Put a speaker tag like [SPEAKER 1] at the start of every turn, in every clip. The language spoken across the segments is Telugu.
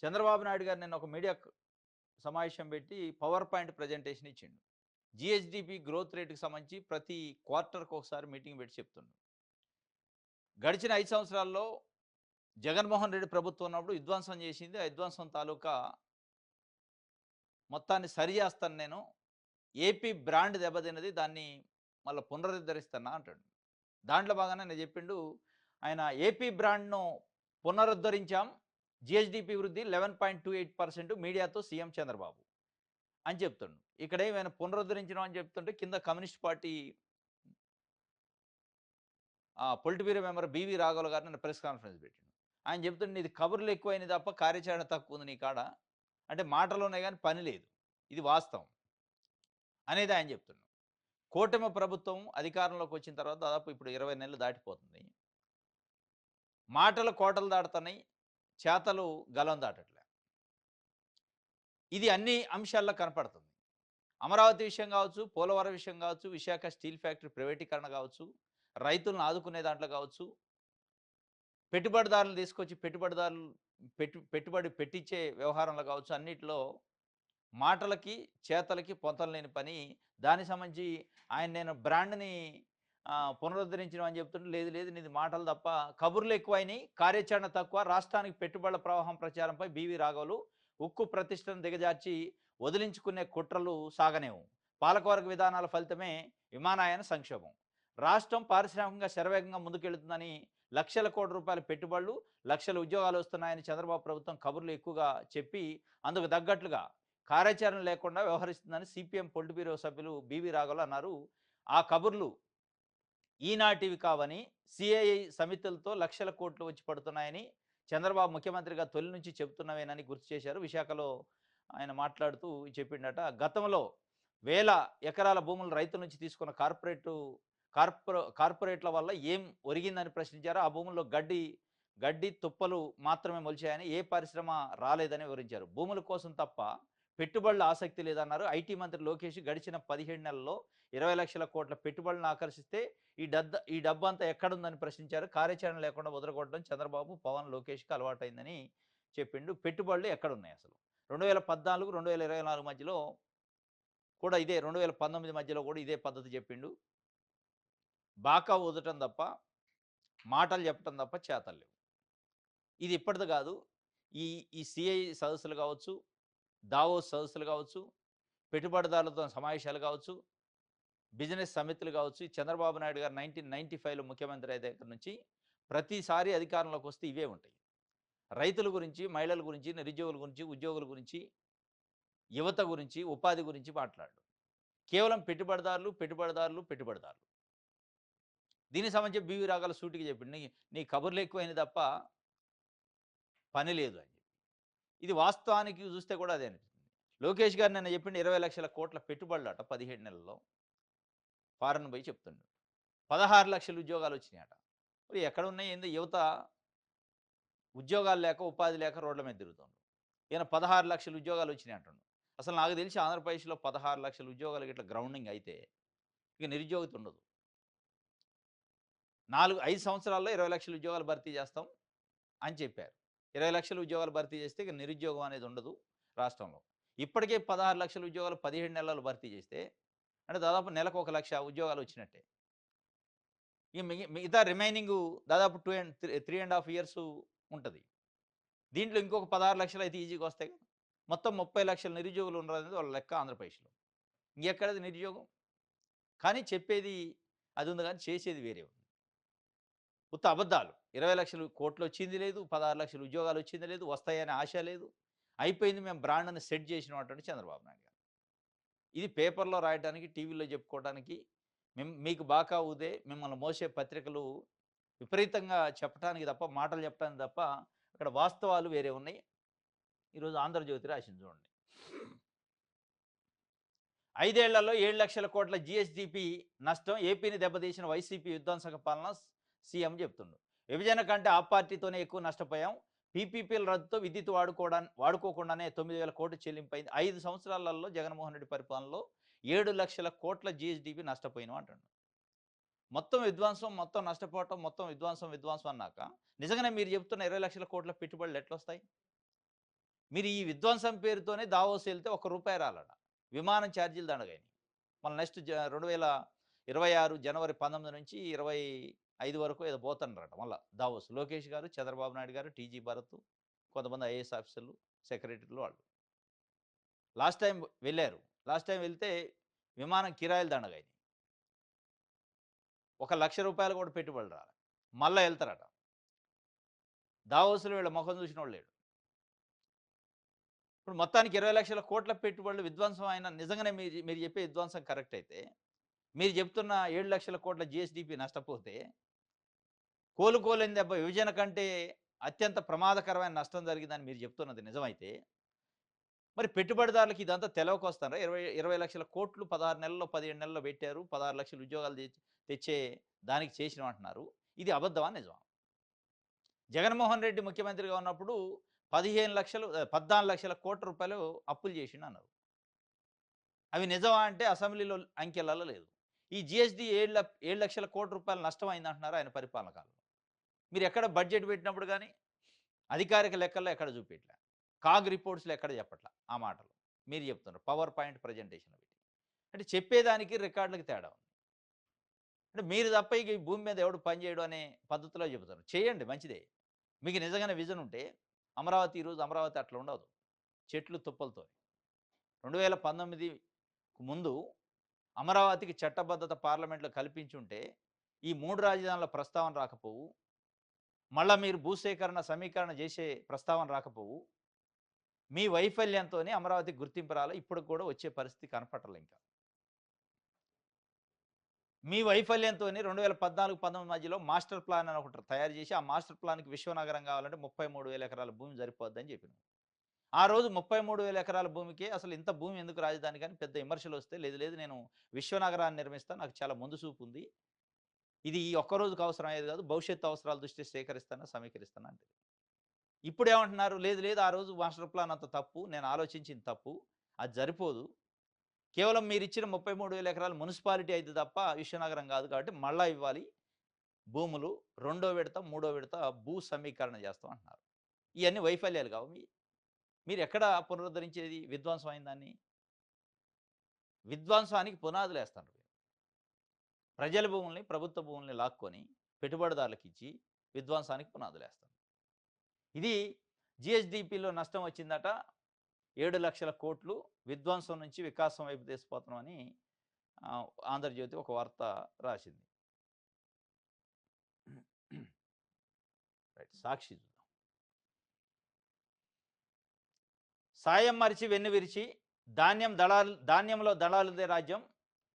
[SPEAKER 1] చంద్రబాబు నాయుడు గారు నిన్న ఒక మీడియా సమావేశం పెట్టి పవర్ పాయింట్ ప్రజెంటేషన్ ఇచ్చిండు. జీఎస్డీపీ గ్రోత్ రేట్‌కి సంబంధించి ప్రతి క్వార్టర్‌కి ఒకసారి మీటింగ్ పెట్టి చెప్తుండు. గడిచిన 5 సంవత్సరాల్లో జగన్మోహన్ రెడ్డి ప్రభుత్వం ఉన్నప్పుడు విధ్వంసం చేసింది. ఆ విధ్వంసం తాలూకా మొత్తాన్ని సరి చేస్తాను నేను. ఏపీ బ్రాండ్ దెబ్బతిన్నది. దాన్ని మళ్ళా పునరుద్ధరిస్తున్నా అంటాడు. దాంట్లో భాగంగా నేను చెప్పిండు. ఆయన ఏపీ బ్రాండ్‌ను పునరుద్ధరించాం. జీఎస్డీపీ వృద్ధి 11.28% మీడియాతో సీఎం చంద్రబాబు అని చెప్తుండు. ఇక్కడేమైనా పునరుద్ధరించడం అని చెప్తుంటే కింద communist party polit bureau member BV రాఘవులు గారు నిన్న ప్రెస్ కాన్ఫరెన్స్ పెట్టిండు. ఆయన చెప్తుండు నీది కబుర్లు ఎక్కువైనయి తప్ప కార్యాచరణ తక్కువుంది నీ కాడ. అంటే మాటలున్నాయి గానీ పని లేదు. ఇది వాస్తవం అనేది ఆయన చెప్తుండు. కూటమి ప్రభుత్వం అధికారంలోకి వచ్చిన తర్వాత దాదాపు ఇప్పుడు 20 నెలలు దాటిపోతుంది. మాటలు కోటలు దాటుతున్నాయి. చేతలు గలం దాటట్లే. ఇది అన్ని అంశాల్లో కనపడుతుంది. అమరావతి విషయం కావచ్చు, పోలవరం విషయం కావచ్చు, విశాఖ స్టీల్ ఫ్యాక్టరీ ప్రైవేటీకరణ కావచ్చు, రైతులను ఆదుకునే దాంట్లో కావచ్చు, పెట్టుబడిదారులు తీసుకొచ్చి పెట్టుబడిదారులు పెట్టుబడి పెట్టించే వ్యవహారంలో కావచ్చు, అన్నిట్లో మాటలకి, చేతలకి పొంతన లేని పని. దానికి సంబంధించి నేను బ్రాండ్‌ని పునరుద్ధరించడం అని చెప్తుంటే, లేదు లేదు నీది మాటలు తప్ప కబుర్లు ఎక్కువైనయి, కార్యాచరణ తక్కువ, రాష్ట్రానికి పెట్టుబడుల ప్రవాహం ప్రచారంపై బీవీ రాఘవులు ఉక్కు ప్రతిష్టను దిగజార్చి వదిలించుకునే కుట్రలు సాగనేవు. పాలకవర్గ విధానాల ఫలితమే విమానయాన సంక్షోభం. రాష్ట్రం పారిశ్రామికంగా శరవేగంగా ముందుకెళ్తుందని లక్షల కోట్ల రూపాయల పెట్టుబడులు, లక్షల ఉద్యోగాలు వస్తున్నాయని చంద్రబాబు ప్రభుత్వం కబుర్లు ఎక్కువగా చెప్పి అందుకు తగ్గట్లుగా కార్యాచరణ లేకుండా వ్యవహరిస్తుందని సిపిఎం పొలిట్ బ్యూరో సభ్యులు బీవీ రాఘవులు అన్నారు. ఆ కబుర్లు ఈనాటివి కావని, సిఐఐ సమితులతో లక్షల కోట్లు వచ్చి పడుతున్నాయని చంద్రబాబు ముఖ్యమంత్రిగా తొలి నుంచి చెబుతున్నవేనని గుర్తు చేశారు. విశాఖలో ఆయన మాట్లాడుతూ చెప్పిండట. గతంలో వేల ఎకరాల భూములు రైతుల నుంచి తీసుకున్న కార్పొరేట్ల వల్ల ఏం ఒరిగిందని ప్రశ్నించారు. ఆ భూముల్లో గడ్డి తుప్పలు మాత్రమే మొలిచాయని, ఏ పరిశ్రమ రాలేదని వివరించారు. భూముల కోసం తప్ప పెట్టుబడుల ఆసక్తి లేదన్నారు. ఐటీ మంత్రి లోకేష్ గడిచిన 17 నెలల్లో 20 లక్షల కోట్ల పెట్టుబడులను ఆకర్షిస్తే ఈ డబ్బంతా ఎక్కడుందని ప్రశ్నించారు. కార్యాచరణ లేకుండా వదలగొట్టడం చంద్రబాబు, పవన్, లోకేష్‌కి అలవాటైందని చెప్పిండు. పెట్టుబడులు ఎక్కడున్నాయి అసలు? 2014, 2024 మధ్యలో కూడా ఇదే 2019 మధ్యలో కూడా ఇదే పద్ధతి చెప్పిండు. బాకా ఊదటం తప్ప, మాటలు చెప్పటం తప్ప చేతలు లేవు. ఇది ఇప్పటిది కాదు. ఈ ఈ సిఐ సదస్సులు కావచ్చు, దావోస్ సదస్సులు కావచ్చు, పెట్టుబడిదారులతో సమావేశాలు కావచ్చు, బిజినెస్ సమితులు కావచ్చు, ఈ చంద్రబాబు నాయుడు గారు 1995లో ముఖ్యమంత్రి అయిన దగ్గర నుంచి ప్రతిసారి అధికారంలోకి వస్తే ఇవే ఉంటాయి. రైతుల గురించి, మహిళల గురించి, నిరుద్యోగుల గురించి, ఉద్యోగుల గురించి, యువత గురించి, ఉపాధి గురించి మాట్లాడడు. కేవలం పెట్టుబడిదారులు, పెట్టుబడిదారులు, పెట్టుబడిదారులు. దీనికి సంబంధించి బీవీ రాఘవులు సూటిగా చెప్పిండు. నీ నీ కబుర్లు ఎక్కువైనయి తప్ప పని లేదు అని చెప్పి. ఇది వాస్తవానికి చూస్తే కూడా అదే అనిపిస్తుంది. లోకేష్ గారు నిన్న చెప్పిండు 20 లక్షల కోట్ల పెట్టుబడులట 17 నెలల్లో. ఫారెన్ పోయి చెప్తుండు. 16 లక్షల ఉద్యోగాలు వచ్చినాయట. మరి ఎక్కడున్నాయి ఏంది యువత ఉద్యోగాలు లేక, ఉపాధి లేక రోడ్ల మీద తిరుగుతుండ్రు. ఈయన 16 లక్షల ఉద్యోగాలు వచ్చినాయి అంటుండు. అసలు నాకు తెలిసి ఆంధ్రప్రదేశ్‌లో 16 లక్షల ఉద్యోగాలు గిట్ల గ్రౌండింగ్ అయితే ఇక నిరుద్యోగిత ఉండదు. 5 సంవత్సరాల్లో 20 లక్షల ఉద్యోగాలు భర్తీ చేస్తాం అని చెప్పారు. 20 లక్షల ఉద్యోగాలు భర్తీ చేస్తే ఇక నిరుద్యోగం అనేది ఉండదు రాష్ట్రంలో. ఇప్పటికే 16 లక్షల ఉద్యోగాలు 17 నెలల్లో భర్తీ చేస్తే అంటే దాదాపు నెలకు 1,00,000 ఉద్యోగాలు వచ్చినట్టే. ఈ మిగతా రిమైనింగు దాదాపు 3 ½ ఇయర్స్ ఉంటది. దీంట్లో ఇంకొక 16 లక్షలు అయితే ఈజీగా వస్తాయి కదా! మొత్తం 30 లక్షల నిరుద్యోగులు ఉన్నారనేది వాళ్ళ లెక్క ఆంధ్రప్రదేశ్‌లో. ఇంకెక్కడది నిరుద్యోగం? కానీ చెప్పేది అది ఉంది గానీ చేసేది వేరే ఉంది. ఉత్త అబద్ధాలు. 20 లక్షలు కోట్లొచ్చింది లేదు. 16 లక్షల ఉద్యోగాలొచ్చింది లేదు. వస్తాయనే ఆశ లేదు. అయిపోయింది మేము బ్రాండ్‌ని సెట్ చేసినాం అంటాడు చంద్రబాబు నాయుడు గారు. ఇది పేపర్‌లో రాయటానికి, టీవీలో చెప్పుకోవడానికి, మీకు బాకా ఊదే మిమ్మల్ని మోసే పత్రికలు విపరీతంగా చెప్పటానికి తప్ప, మాటలు చెప్పడానికి తప్ప అక్కడ వాస్తవాలు వేరే ఉన్నాయి. ఈరోజు 'ఆంధ్రజ్యోతి' రాసింది చూడండి. 5 ఏళ్లలో 7 లక్షల కోట్ల జీఎస్డీపీ నష్టం, ఏపీని దెబ్బతీసిన వైసీపీ విధ్వంసక పాలన సీఎం చెప్తుండు. విభజన కంటే ఆ పార్టీతోనే ఎక్కువ నష్టపోయాం. పీపీపీల రద్దుతో విద్యుత్ వాడుకోకుండానే 9,000 కోట్లు చెల్లింపైంది. 5 సంవత్సరాలలో జగన్మోహన్ రెడ్డి పరిపాలనలో 7 లక్షల కోట్ల జీఎస్డీపీ నష్టపోయినాం అంటుండు. మొత్తం విధ్వంసం, మొత్తం నష్టపోవటం, మొత్తం విధ్వంసం అన్నాక నిజంగానే మీరు చెప్తున్న 20 లక్షల కోట్ల పెట్టుబడులు ఎట్లొస్తాయి? మీరు ఈ విధ్వంసం పేరుతోనే దావోస్ వెళ్తే ఒక్క రూపాయి రాలట. విమానం ఛార్జీలు దండగయినయి. మళ్ళీ నెక్స్ట్ 2026 జనవరి 19 నుంచి 25 వరకు ఏదో పోతున్నారట మళ్ళా దావోస్. లోకేష్ గారు, చంద్రబాబు నాయుడు గారు, టీజీ భరత్, కొంతమంది ఐఏఎస్ ఆఫీసర్లు, సెక్రటరీలు వాళ్ళు. లాస్ట్ టైమ్ వెళ్లారు. లాస్ట్ టైమ్ వెళ్తే విమానం కిరాయిలు దండగయినయి. ఒక ₹1,00,000 కూడా పెట్టుబడి రాలే. మళ్ళా ఎళ్తారట. దావోస్‌లో వీళ్ళ మొఖం చూసినోడు లేడు. ఇప్పుడు మొత్తానికి 20,00,000 కోట్ల పెట్టుబడులు విధ్వంసం అయిన నిజంగానే మీరు మీరు చెప్పే విధ్వంసం కరెక్ట్ అయితే, మీరు చెప్తున్న 7,00,000 కోట్ల జీఎస్‌డీపీ నష్టపోతే, కోలుకోలేని దెబ్బ విభజన కంటే అత్యంత ప్రమాదకరమైన నష్టం జరిగిందని మీరు చెప్తున్నది నిజమైతే, మరి పెట్టుబడిదారులకి ఇదంతా తెలవకొస్తారా? 20,00,000 కోట్లు 16 నెలల్లో, 17 నెలల్లో పెట్టారు. 16,00,000 ఉద్యోగాలు తెచ్చే దానికి చేసినామంటున్నారు. ఇది అబద్ధమా? నిజమా? జగన్మోహన్ రెడ్డి ముఖ్యమంత్రిగా ఉన్నప్పుడు 14,00,000 కోట్ల రూపాయలు అప్పులు చేసిండన్నారు. అవి నిజమా అంటే అసెంబ్లీలో అంకెలలో లేదు. ఈ జీఎస్‌డీ 7,00,000 కోట్ల రూపాయలు నష్టమైందంటున్నారు ఆయన పరిపాలన కాలంలో. మీరు ఎక్కడ బడ్జెట్ పెట్టినప్పుడు గాని, అధికారిక లెక్కల్లో ఎక్కడ చూపియట్లే. కాగ్ రిపోర్ట్స్‌లో ఎక్కడ చెప్పట్ల ఆ మాటలు. మీరు చెప్తున్నారు. పవర్ పాయింట్ ప్రజెంటేషన్ పెట్టి. అంటే చెప్పేదానికి రికార్డులకి తేడా ఉంది. అంటే మీరు తప్ప ఇక ఈ భూమి మీద ఎవడు పని చేయడు అనే పద్ధతిలో చెబుతారు. చేయండి మంచిదే. మీకు నిజంగానే విజన్ ఉంటే అమరావతి ఈరోజు అమరావతి అట్లా ఉండదు. చెట్లు తుప్పలతో. 2019 ముందు అమరావతికి చట్టబద్ధత పార్లమెంట్‌లో కల్పించుంటే, ఈ 3 రాజధానుల ప్రస్తావన రాకపోవు. మళ్ళా మీరు భూసేకరణ, సమీకరణ చేసే ప్రస్తావన రాకపోవు. మీ వైఫల్యంతోనే అమరావతికి గుర్తింపు రాలే. ఇప్పటికి కూడా వచ్చే పరిస్థితి కనపడట్లే ఇంకా. మీ వైఫల్యంతోనే 2014, 19 మధ్యలో మాస్టర్ ప్లాన్ అని ఒకటి తయారు చేసి, ఆ మాస్టర్ ప్లాన్‌కి విశ్వనగరం కావాలంటే 33,000 ఎకరాల భూమి సరిపోద్దని చెప్పినాం. ఆ రోజు 33,000 ఎకరాల భూమికే అసలు ఇంత భూమి ఎందుకు రాజధానికి అని పెద్ద విమర్శలొస్తే, లేదు లేదు నేను విశ్వనగరాన్ని నిర్మిస్తా. నాకు చాలా ముందు చూపుంది. ఇది ఈ ఒక్క రోజుకి అవసరమయ్యేది కాదు. భవిష్యత్తు అవసరాల దృష్ట్యా సేకరిస్తాను, సమీకరిస్తాను అంటది. ఇప్పుడేమంటున్నారు? లేదు లేదు ఆ రోజు మాస్టర్ ప్లాన్ అంత తప్పు. నేను ఆలోచించింది తప్పు. అది సరిపోదు. కేవలం మీరిచ్చిన 33,000 ఎకరాలు మున్సిపాలిటీ అయిద్ది తప్ప విశ్వనగరం కాదు కాబట్టి మళ్ళా ఇవ్వాలి. భూములు రెండో విడత, మూడో విడత భూ సమీకరణ చేస్తాం అంటున్నారు. ఇయన్నీ వైఫల్యాలు కావా మీయి? మీరెక్కడ పునరుద్ధరించేది విధ్వంసం అయిన దాన్ని? విధ్వంసానికి పునాదులేస్తున్నారు. ప్రజల భూముల్ని, ప్రభుత్వ భూముల్ని లాక్కొని పెట్టుబడిదారులకిచ్చి విధ్వంసానికి పునాదులేస్తారు. ఇది జీఎస్‌డీపీలో నష్టం వచ్చిందట 7,00,000 కోట్లు విధ్వంసం నుంచి వికాసం వైపు తీసుకుపోతున్నామని ఆంధ్రజ్యోతి ఒక వార్త రాసింది. రైట్. సాక్షి చూద్దాం. సాయం మరిచి వెన్ను విరిచి ధాన్యంలో దళారులదే రాజ్యం.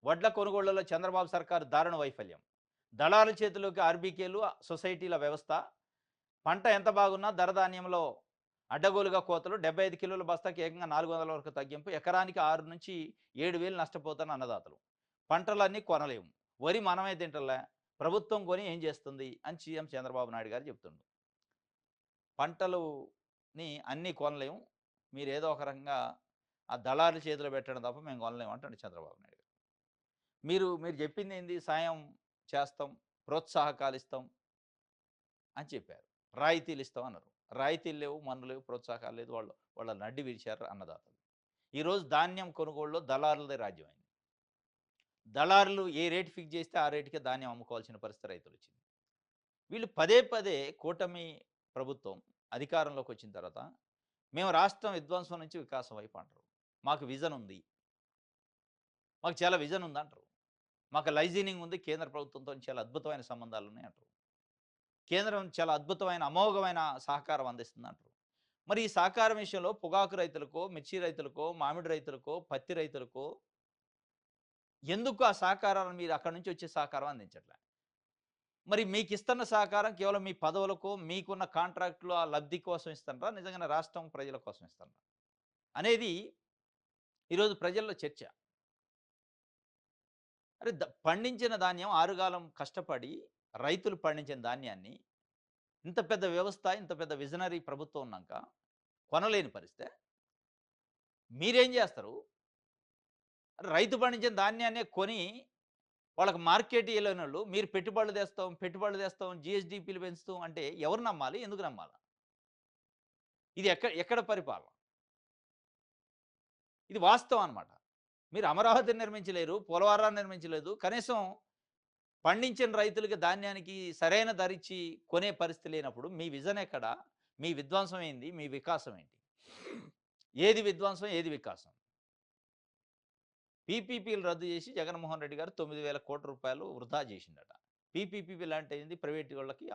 [SPEAKER 1] వడ్ల కొనుగోళ్లలో చంద్రబాబు సర్కారు దారుణ వైఫల్యం. దళారుల చేతిలోకి ఆర్బీకేలు, సొసైటీల వ్యవస్థ. పంట ఎంత బాగున్నా ధరధాన్యంలో అడ్డగోలుగా కోతలు. 75 కిలోల బస్తాకి ఏకంగా 400 వరకు తగ్గింపు. ఎకరానికి 6,000-7,000 నష్టపోతున్న అన్నదాతలు. పంటలన్నీ కొనలేము. వరి మనమే తింటలే. ప్రభుత్వం కొని ఏం చేస్తుంది అని సీఎం చంద్రబాబు నాయుడు గారు చెప్తుండు. పంటలుని అన్నీ కొనలేము. మీరేదో ఒక రకంగా ఆ దళారుల చేతిలో పెట్టడం తప్ప మేము కొనలేము అంటాడు చంద్రబాబు నాయుడు గారు. మీరు మీరు చెప్పింది ఏంది? సాయం చేస్తాం, ప్రోత్సాహకాలు ఇస్తాం అని చెప్పారు. రాయితీలు ఇస్తాం అన్నారు. రాయితీలు లేవు, మన్ను లేవు, ప్రోత్సాహకాలు లేదు. వాళ్ళ నడ్డి విరిచారు అన్నదాతలు. ఈరోజు ధాన్యం కొనుగోలులో దళారులదే రాజ్యమైంది. దళారులు ఏ రేటు ఫిక్స్ చేస్తే ఆ రేటుకే ధాన్యం అమ్ముకోవాల్సిన పరిస్థితి రైతులొచ్చింది. వీళ్ళు పదే పదే కూటమి ప్రభుత్వం అధికారంలోకి వచ్చిన తర్వాత మేము రాష్ట్రం విధ్వంసం నుంచి వికాసం వైపు అంటారు. మాకు విజన్ ఉంది. మాకు చాలా విజన్ ఉందంటారు. మాకు లైజీనింగ్ ఉంది. కేంద్ర ప్రభుత్వంతో చాలా అద్భుతమైన సంబంధాలు ఉన్నాయి అంటారు. కేంద్రం చాలా అద్భుతమైన, అమోఘమైన సహకారం అందిస్తుందంటారు. మరి ఈ సహకారం విషయంలో పొగాకు రైతులకో, మిర్చి రైతులకో, మామిడి రైతులకో, పత్తి రైతులకో ఎందుకు ఆ సహకారాన్ని మీరు అక్కడి నుంచి వచ్చే సహకారం అందించట్లే? మరి మీకిస్తున్న సహకారం కేవలం మీ పదవులకో, మీకున్న కాంట్రాక్ట్‌లో ఆ లబ్ధి కోసం ఇస్తున్నారా? నిజంగానే రాష్ట్రం ప్రజల కోసం ఇస్తున్నారా? అనేది ఈరోజు ప్రజల్లో చర్చ. అరే పండించిన ధాన్యం ఆరుగాలం కష్టపడి రైతులు పండించిన ధాన్యాన్ని ఇంత పెద్ద వ్యవస్థ, ఇంత పెద్ద విజనరీ ప్రభుత్వం ఉన్నాక కొనలేని పరిస్థితే. మీరేం చేస్తారు? రైతు పండించిన ధాన్యాన్నే కొని వాళ్ళకి మార్కెట్ ఇయ్యలేనోళ్ళు మీరు పెట్టుబడులు తెస్తాం, జీఎస్‌డీపీలు పెంచుతాం అంటే ఎవరు నమ్మాలి? ఎందుకు నమ్మాలా? ఇది ఎక్కడ ఎక్కడ పరిపాలన? ఇది వాస్తవం అనమాట. మీరు అమరావతిని నిర్మించలేరు, పోలవరాన్ని నిర్మించలేదు. కనీసం పండించిన రైతులకి ధాన్యానికి సరైన ధరిచ్చి కొనే పరిస్థితి లేనప్పుడు మీ విజన్ ఎక్కడ? మీ విధ్వంసం ఏంది? మీ వికాసం ఏంటి? ఏది విధ్వంసం? ఏది వికాసం? పీపీపీలు రద్దు చేసి జగన్మోహన్ రెడ్డి గారు 9,000 కోట్ల రూపాయలు వృధా చేసిండట. పీపీపీలు అంటే ఏంది? ప్రైవేట్ వాళ్ళకి